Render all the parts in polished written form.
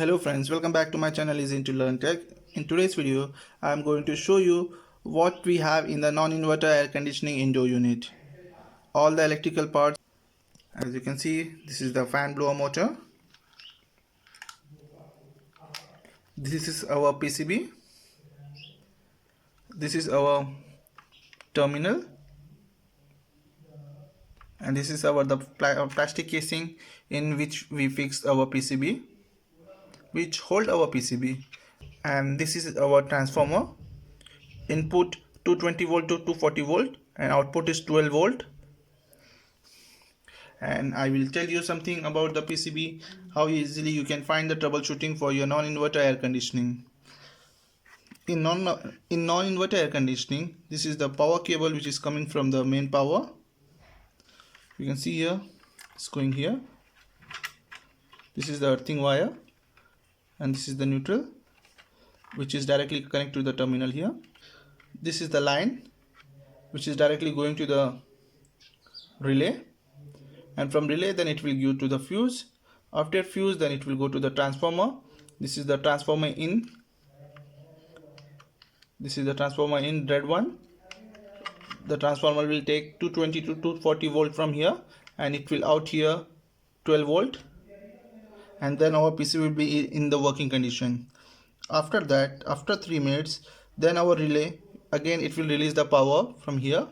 Hello friends, welcome back to my channel Easy to Learn Tech. In today's video, I am going to show you what we have in the non-inverter air conditioning indoor unit. All the electrical parts. As you can see, this is the fan blower motor. This is our PCB. This is our terminal. And this is our plastic casing in which we fix our PCB, which hold our PCB. And this is our transformer. Input 220 volt to 240 volt and output is 12 volt. And I will tell you something about the PCB, how easily you can find the troubleshooting for your non-inverter air conditioning. In non-inverter air conditioning, this is the power cable which is coming from the main power. You can see here, it's going here. This is the earthing wire and this is the neutral which is directly connected to the terminal here. This is the line which is directly going to the relay, and from relay then it will go to the fuse. After fuse then it will go to the transformer. This is the transformer in. This is the transformer in red one. The transformer will take 220 to 240 volt from here and it will out here 12 volt, and then our PC will be in the working condition. After that, after 3 minutes, then our relay again it will release the power from here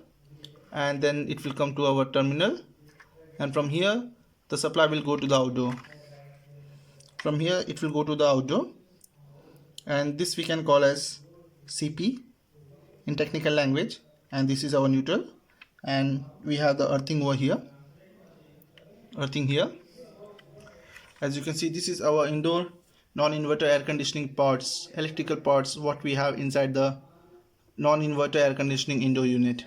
and then it will come to our terminal, and from here the supply will go to the outdoor. From here it will go to the outdoor, and this we can call as CP in technical language, and this is our neutral, and we have the earthing over here, earthing here. As you can see, this is our indoor non-inverter air conditioning parts, electrical parts, what we have inside the non-inverter air conditioning indoor unit.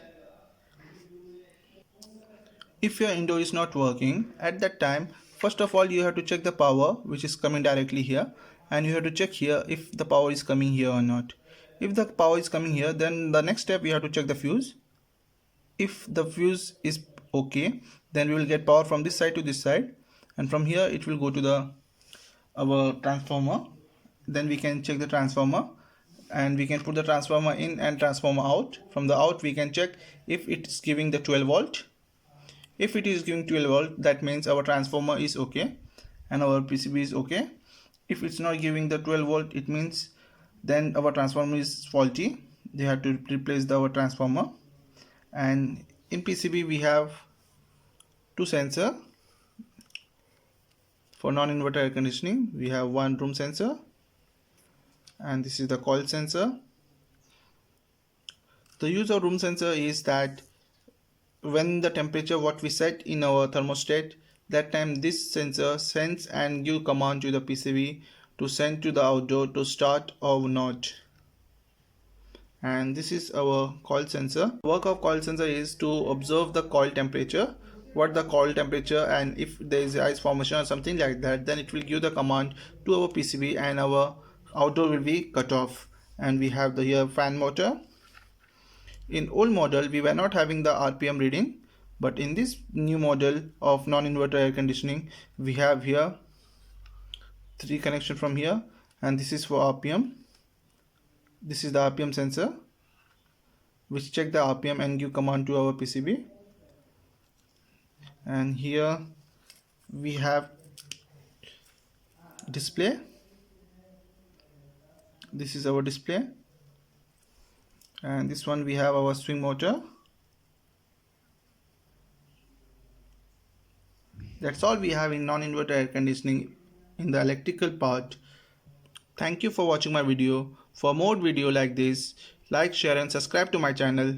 If your indoor is not working, at that time, first of all you have to check the power which is coming directly here, and you have to check here if the power is coming here or not. If the power is coming here, then the next step we have to check the fuse. If the fuse is okay, then we will get power from this side to this side, and from here it will go to our transformer. Then we can check the transformer and we can put the transformer in and transformer out. From the out we can check if it is giving the 12 volt. If it is giving 12 volt, that means our transformer is okay and our PCB is okay. If it's not giving the 12 volt, it means then our transformer is faulty. They have to replace our transformer. And in PCB we have two sensors. For non-inverter air conditioning, we have one room sensor and this is the coil sensor. The use of room sensor is that when the temperature what we set in our thermostat, that time this sensor sends and give command to the PCB to send to the outdoor to start or not. And this is our coil sensor. The work of coil sensor is to observe the coil temperature, what the coil temperature, and if there is ice formation or something like that, then it will give the command to our PCB and our outdoor will be cut off. And we have the here fan motor. In old model we were not having the RPM reading, but in this new model of non-inverter air conditioning we have here 3 connection from here, and this is for RPM. This is the RPM sensor which check the RPM and give command to our PCB. And here we have display. This is our display, and this one we have our swing motor. That's all we have in non-inverter air conditioning in the electrical part. Thank you for watching my video. For more video like this, like, share and subscribe to my channel.